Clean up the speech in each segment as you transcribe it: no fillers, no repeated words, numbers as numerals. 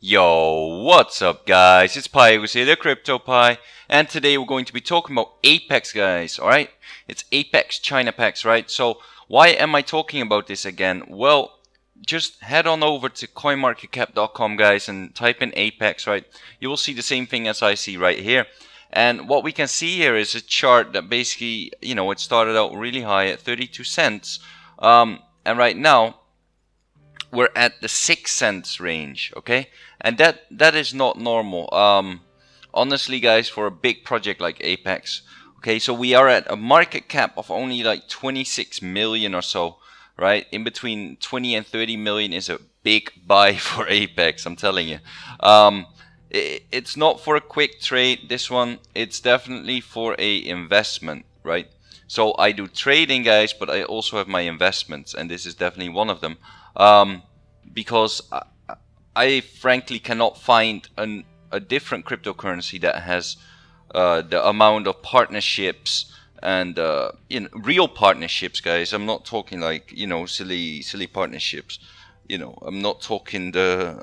Yo, what's up guys? It's Pygoz here, the Crypto Pie, and today we're going to be talking about Apex, guys, alright? It's Apex China Packs, right? So, why am I talking about this again? Well, just head on over to coinmarketcap.com, guys, and type in Apex, right? You will see the same thing as I see right here. And what we can see here is a chart that basically, it started out really high at 32 cents. And right now, we're at the 6 cents range, okay? And that is not normal. Honestly, guys, for a big project like Apex, okay, so we are at a market cap of only like 26 million or so, right? In between 20 and 30 million is a big buy for Apex, I'm telling you. It's not for a quick trade, this one. It's definitely for a investment, right? So I do trading, guys, but I also have my investments, and this is definitely one of them. Because I frankly cannot find a different cryptocurrency that has the amount of partnerships and real partnerships, guys. I'm not talking like silly partnerships. I'm not talking the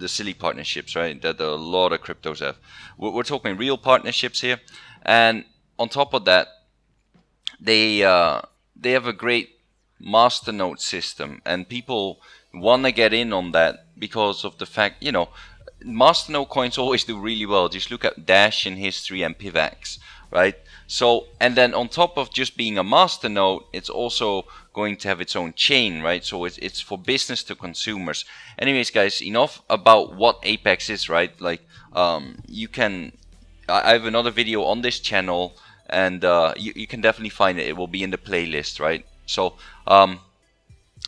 silly partnerships, right? That a lot of cryptos have. We're talking real partnerships here, and on top of that, they have a great masternode system, and people want to get in on that because of the fact, masternode coins always do really well. Just look at Dash in history and Pivax, right? So, and then on top of just being a masternode, it's also going to have its own chain, right? So it's for business to consumers. Anyways, guys, enough about what Apex is, right? Like, you can, I have another video on this channel, and you can definitely find it. It will be in the playlist, right? So,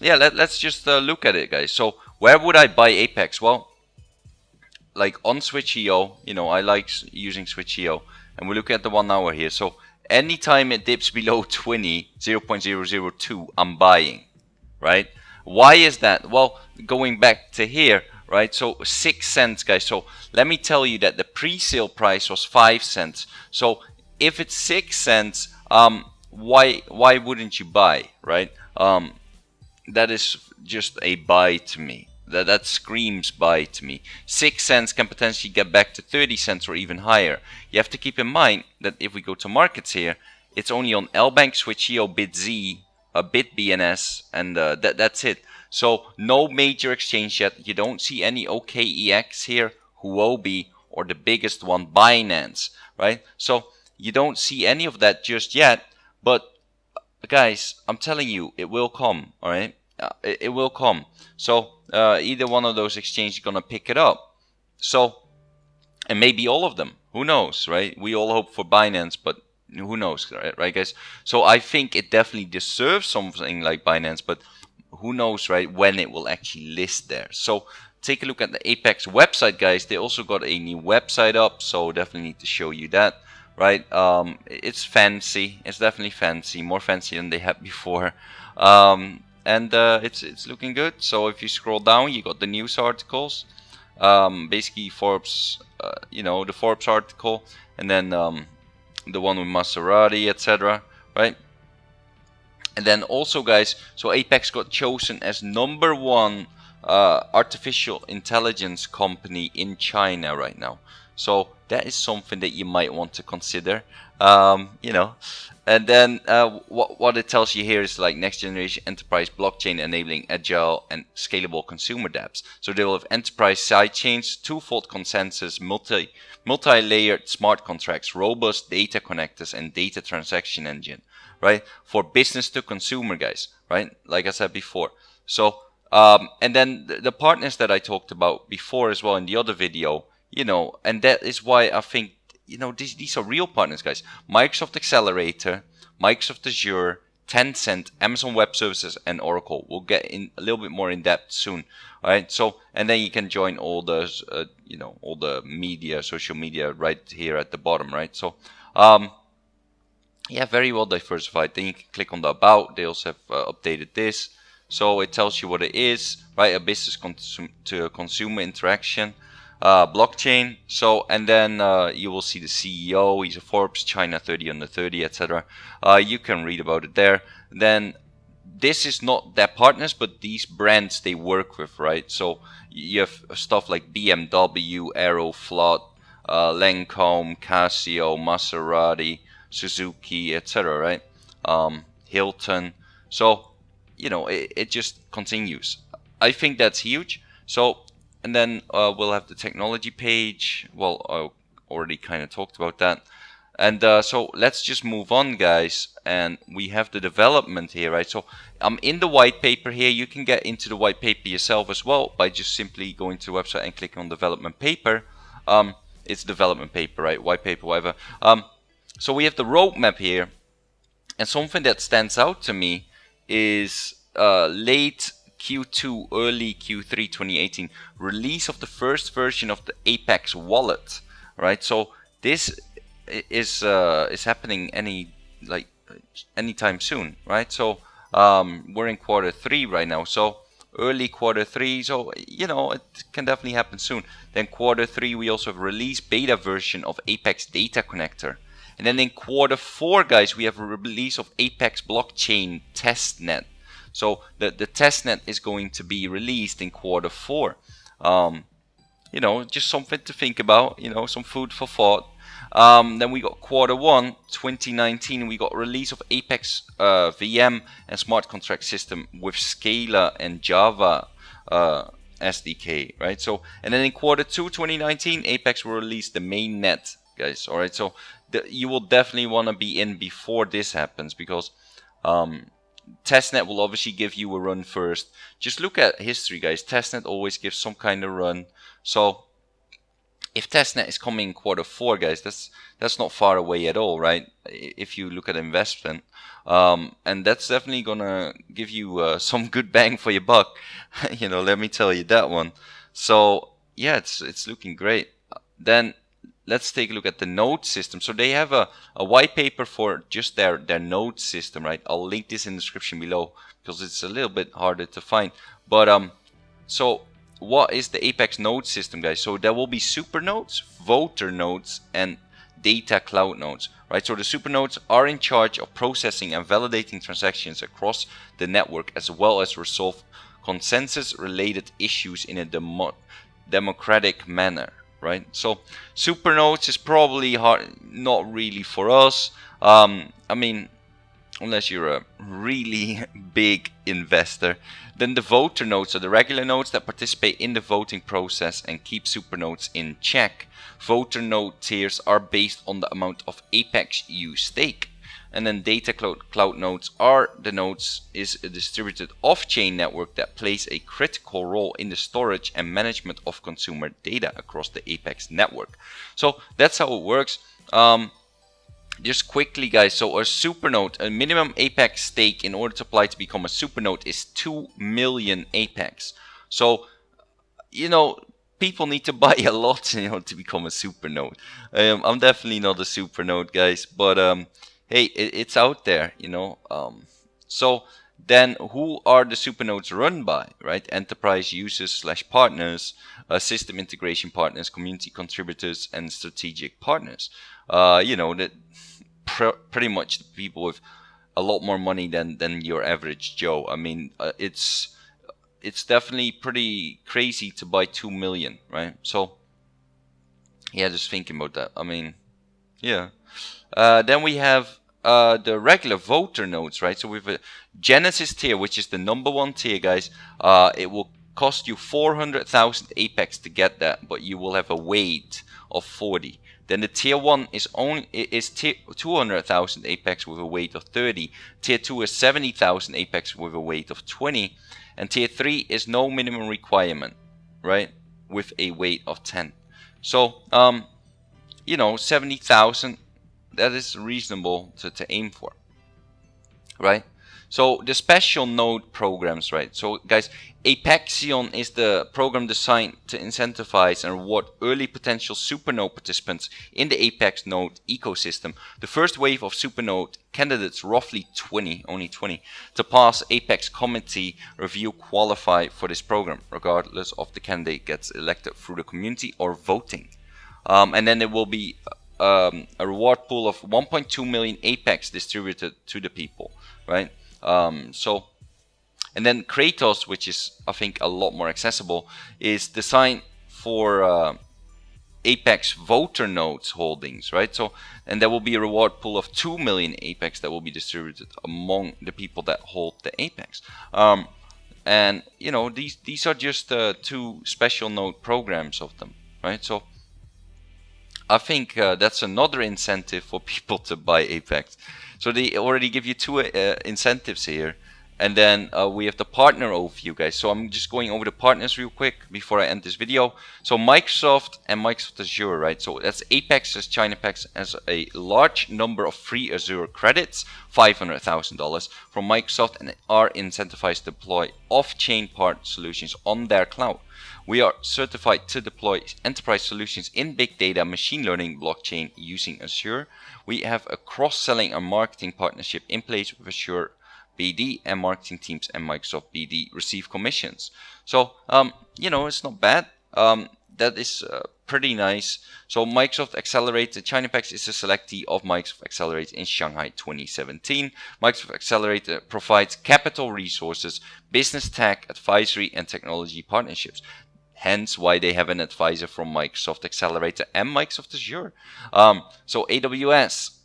yeah, let's just look at it, guys. So, where would I buy Apex? Well, like on Switch.io, I like using Switch.io, and we look at the 1 hour here. So, anytime it dips below 20, 0.002, I'm buying, right? Why is that? Well, going back to here, right? So 6 cents, guys. So let me tell you that the pre-sale price was 5 cents. So if it's 6 cents, why wouldn't you buy, right? That is just a buy to me. That screams buy to me. 6 cents can potentially get back to 30 cents or even higher. You have to keep in mind that if we go to markets here, it's only on LBank, Switch.io, BitZ, BitBNS, and that's it. So no major exchange yet. You don't see any OKEX here, Huobi, or the biggest one, Binance, right? So you don't see any of that just yet. But guys, I'm telling you, it will come, all right? It will come. So either one of those exchanges is gonna pick it up. So, and maybe all of them. Who knows, right? We all hope for Binance, but who knows, right, guys? So I think it definitely deserves something like Binance, but who knows, right, when it will actually list there. So take a look at the Apex website, guys. They also got a new website up, so definitely need to show you that. Right, it's fancy. It's definitely fancy, more fancy than they had before, and it's looking good. So if you scroll down, you got the news articles, basically Forbes, the Forbes article, and then the one with Maserati, etc. Right, and then also, guys, so Apex got chosen as #1 artificial intelligence company in China right now. So that is something that you might want to consider, and then what it tells you here is like next generation enterprise blockchain enabling agile and scalable consumer dApps. So they will have enterprise side chains, twofold consensus, multi-layered smart contracts, robust data connectors, and data transaction engine, right? For business to consumer, guys, right? Like I said before. So, and then the partners that I talked about before as well in the other video, and that is why I think, these are real partners, guys. Microsoft Accelerator, Microsoft Azure, Tencent, Amazon Web Services, and Oracle. We'll get in a little bit more in depth soon. All right. So, and then you can join all those, all the media, social media right here at the bottom, right? So, yeah, very well diversified. Then you can click on the about. They also have updated this. So it tells you what it is, right? A business to consumer interaction. Blockchain. So, and then you will see the CEO. He's a Forbes China 30 under 30, etc. You can read about it there. Then this is not their partners, but these brands they work with, right? So you have stuff like BMW, Aeroflot, Lancome, Casio, Maserati, Suzuki, etc., right? Hilton. So, you know, it just continues. I think that's huge. So, and then we'll have the technology page. Well, I already kind of talked about that. And so let's just move on, guys. And we have the development here, right? So I'm in the white paper here. You can get into the white paper yourself as well by just simply going to the website and clicking on development paper. It's development paper, right? White paper, whatever. So we have the roadmap here. And something that stands out to me is late Q2, early Q3 2018 release of the first version of the Apex wallet, right? So this is happening anytime soon, right? So we're in Q3 right now, so early Q3, so you know it can definitely happen soon. Then Q3 we also have release beta version of Apex data connector, and then in Q4, guys, we have a release of Apex blockchain testnet. So the testnet is going to be released in Q4. You know, just something to think about, you know, some food for thought. Then we got Q1 2019. We got release of Apex VM and smart contract system with Scala and Java SDK, right? So, and then in Q2 2019, Apex will release the mainnet, guys. All right, so you will definitely want to be in before this happens, because testnet will obviously give you a run first. Just look at history, guys. Testnet always gives some kind of run. So if testnet is coming in Q4, guys, that's not far away at all, right? If you look at investment, and that's definitely gonna give you some good bang for your buck. You know, let me tell you that one. So yeah, it's looking great. Then let's take a look at the node system. So they have a white paper for just their node system, right? I'll link this in the description below because it's a little bit harder to find. But so what is the Apex node system, guys? So there will be super nodes, voter nodes, and data cloud nodes, right? So the super nodes are in charge of processing and validating transactions across the network, as well as resolve consensus related issues in a democratic manner, right? So super nodes is probably not really for us. I mean, unless you're a really big investor. Then the voter nodes are the regular nodes that participate in the voting process and keep super nodes in check. Voter node tiers are based on the amount of Apex you stake. And then data cloud nodes are the nodes is a distributed off-chain network that plays a critical role in the storage and management of consumer data across the Apex network. So that's how it works. Just quickly, guys, so a supernode, a minimum Apex stake in order to apply to become a supernode is 2 million Apex. So, you know, people need to buy a lot, you know, to become a supernode. I'm definitely not a supernode, guys, but hey, it's out there, you know. So then who are the supernodes run by, right? Enterprise users / partners, system integration partners, community contributors, and strategic partners. You know, that pretty much the people with a lot more money than your average Joe. I mean, it's definitely pretty crazy to buy 2 million, right? So yeah, just thinking about that. I mean, yeah. Then we have the regular voter nodes, right? So with a Genesis tier, which is the #1 tier, guys, it will cost you 400,000 Apex to get that, but you will have a weight of 40. Then the tier 1 is 200,000 Apex with a weight of 30. Tier 2 is 70,000 Apex with a weight of 20. And tier 3 is no minimum requirement, right? With a weight of 10. So, you know, 70,000, that is reasonable to aim for, right? So the special node programs, right? So guys, Apexion is the program designed to incentivize and reward early potential supernode participants in the Apex node ecosystem. The first wave of supernode candidates, roughly 20, only 20, to pass Apex committee review qualify for this program, regardless of the candidate gets elected through the community or voting. And then there will be a reward pool of 1.2 million Apex distributed to the people, right? So And then Kratos, which is I think a lot more accessible, is designed for Apex voter nodes holdings, right? So, and there will be a reward pool of 2 million Apex that will be distributed among the people that hold the Apex. And you know, these are just 2 special node programs of them, right? So I think that's another incentive for people to buy Apex. So they already give you 2 incentives here. And then we have the partner overview, guys. So I'm just going over the partners real quick before I end this video. So Microsoft and Microsoft Azure, right? So that's Apex as ChinaPax has a large number of free Azure credits, $500,000 from Microsoft, and are incentivized to deploy off-chain part solutions on their cloud. We are certified to deploy enterprise solutions in big data, machine learning, blockchain using Azure. We have a cross-selling and marketing partnership in place with Azure BD, and marketing teams and Microsoft BD receive commissions. So, you know, it's not bad. That is pretty nice. So Microsoft Accelerate, the ChinaPax is a selectee of Microsoft Accelerate in Shanghai 2017. Microsoft Accelerate provides capital resources, business tech, advisory, and technology partnerships. Hence why they have an advisor from Microsoft Accelerator and Microsoft Azure. So AWS,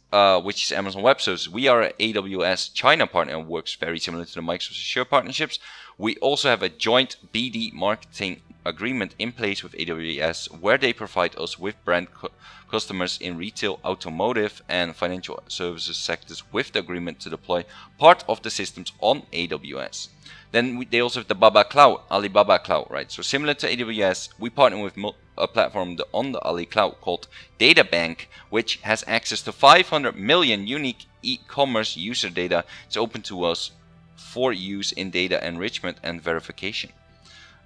which is Amazon Web Services. We are an AWS China partner and works very similar to the Microsoft Azure partnerships. We also have a joint BD marketing agreement in place with AWS where they provide us with brand customers in retail, automotive, and financial services sectors with the agreement to deploy part of the systems on AWS. Then they also have the Baba Cloud, Alibaba Cloud, right? So similar to AWS, we partner with a platform on the Ali Cloud called DataBank, which has access to 500 million unique e-commerce user data. It's open to us for use in data enrichment and verification.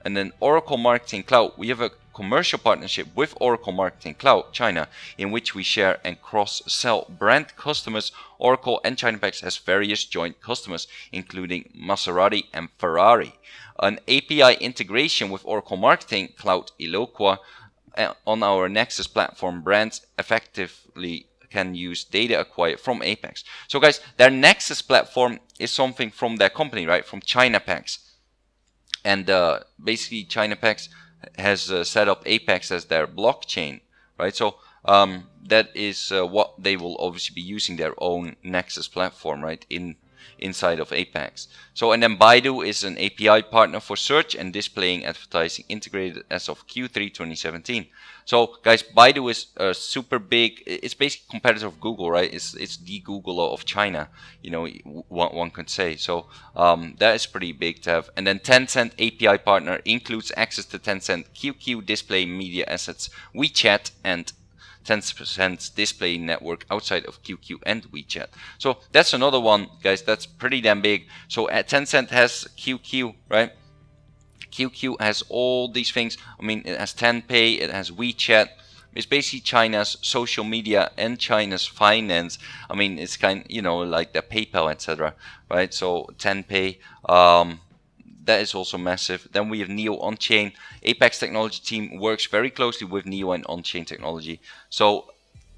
And then Oracle Marketing Cloud, we have a commercial partnership with Oracle Marketing Cloud China, in which we share and cross-sell brand customers. Oracle and ChinaPax has various joint customers, including Maserati and Ferrari. An API integration with Oracle Marketing Cloud Eloqua on our Nexus platform. Brands effectively can use data acquired from Apex. So guys, their Nexus platform is something from their company, right? From ChinaPax. And basically ChinaPax has set up Apex as their blockchain, right? So that is what they will obviously be using, their own Nexus platform, right, inside of Apex. So, and then Baidu is an API partner for search and displaying advertising integrated as of Q3 2017. So guys, Baidu is super big. It's basically competitor of Google, right? It's the Google of China, you know, one could say. So that is pretty big to have. And then Tencent API partner includes access to Tencent QQ display media assets, WeChat, and 10% display network outside of QQ and WeChat. So that's another one, guys, that's pretty damn big. So Tencent has QQ, right? QQ has all these things. I mean, it has Tenpay, it has WeChat. It's basically China's social media and China's finance. I mean, it's kind, you know, like the PayPal, etc., right? So Tenpay, that is also massive. Then we have Neo on-chain. Apex technology team works very closely with Neo and on-chain technology. So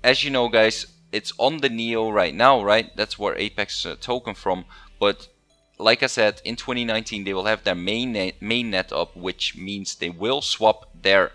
as you know, guys, it's on the Neo right now, right? That's where Apex token from. But like I said, in 2019 they will have their mainnet up, which means they will swap their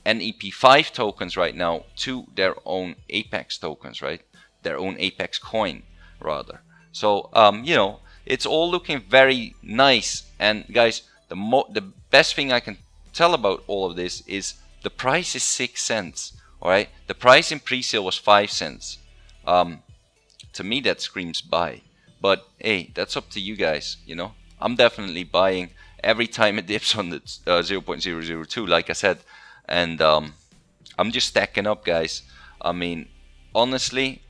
NEP5 tokens right now to their own Apex tokens, right? Their own Apex coin, rather. So you know, it's all looking very nice. And guys, the best thing I can tell about all of this is the price is 6 cents. All right, the price in pre-sale was 5 cents. To me, that screams buy. But hey, that's up to you guys. You know, I'm definitely buying every time it dips on the 0.002, like I said. And I'm just stacking up, guys. I mean, honestly,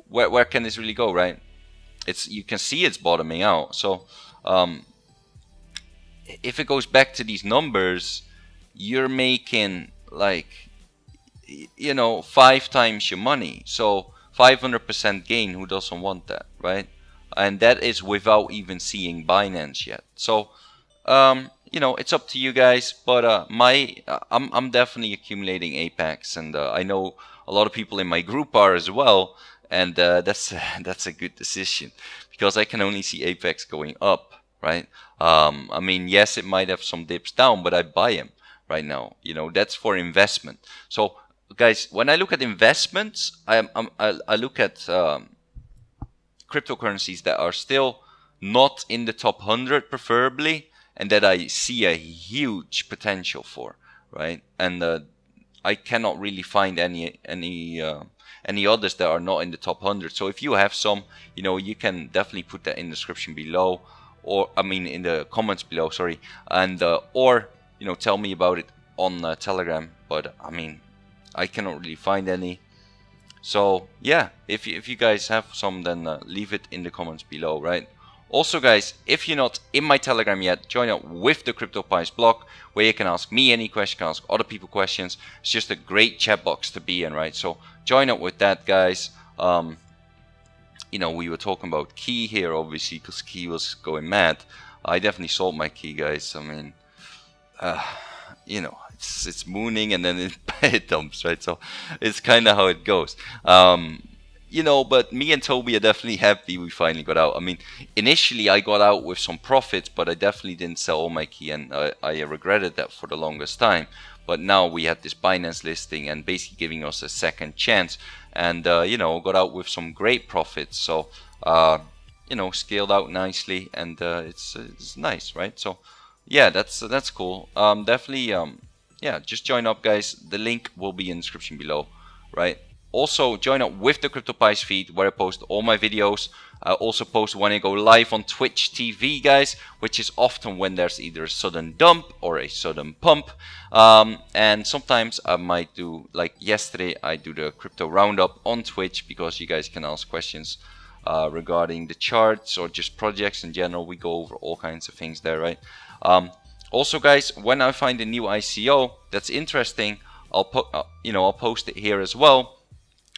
where can this really go, right? You can see it's bottoming out. So if it goes back to these numbers, you're making like, you know, 5 times your money. So 500% gain. Who doesn't want that, right? And that is without even seeing Binance yet. So you know, it's up to you guys. But I'm definitely accumulating Apex, and I know a lot of people in my group are as well. And that's a good decision, because I can only see Apex going up. right? I mean, yes, it might have some dips down, but I buy them right now. You know, that's for investment. So, guys, when I look at investments, I look at cryptocurrencies that are still not in the top 100, preferably, and that I see a huge potential for, right? And I cannot really find any others that are not in the top 100. So if you have some, you know, you can definitely put that in the description below, or I mean in the comments below, sorry, and or you know, tell me about it on Telegram. But I mean, I cannot really find any. So yeah, if you guys have some, then leave it in the comments below, right? Also, guys, if you're not in my Telegram yet, join up with the CryptoPies blog, where you can ask me any question, can ask other people questions. It's just a great chat box to be in, right? So join up with that, guys. You know, we were talking about Key here, obviously, because Key was going mad. I definitely sold my Key, guys. I mean, you know, it's mooning and then it dumps, right? So it's kind of how it goes. You know, but me and Toby are definitely happy we finally got out. I mean, initially I got out with some profits, but I definitely didn't sell all my Key, and I regretted that for the longest time. But now we had this Binance listing and basically giving us a second chance, and you know, got out with some great profits. So you know, scaled out nicely, and it's nice, right? So yeah, that's cool. Definitely yeah, just join up, guys. The link will be in the description below, right? Also, join up with the CryptoPies feed, where I post all my videos. I also post when I go live on Twitch TV, guys, which is often when there's either a sudden dump or a sudden pump. And sometimes I might do, like yesterday, I do the crypto roundup on Twitch, because you guys can ask questions regarding the charts or just projects in general. We go over all kinds of things there, right? Also, guys, when I find a new ICO that's interesting, I'll post it here as well,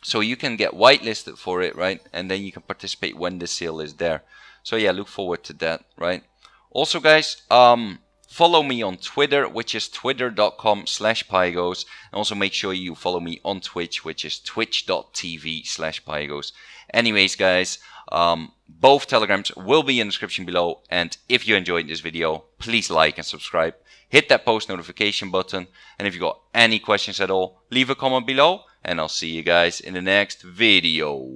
so you can get whitelisted for it, right? And then you can participate when the sale is there. So yeah, look forward to that, right? Also, guys, follow me on Twitter, which is twitter.com/Pygoz. And also make sure you follow me on Twitch, which is twitch.tv/Pygoz. Anyways, guys, both telegrams will be in the description below. And if you enjoyed this video, please like and subscribe. Hit that post notification button. And if you got any questions at all, leave a comment below. And I'll see you guys in the next video.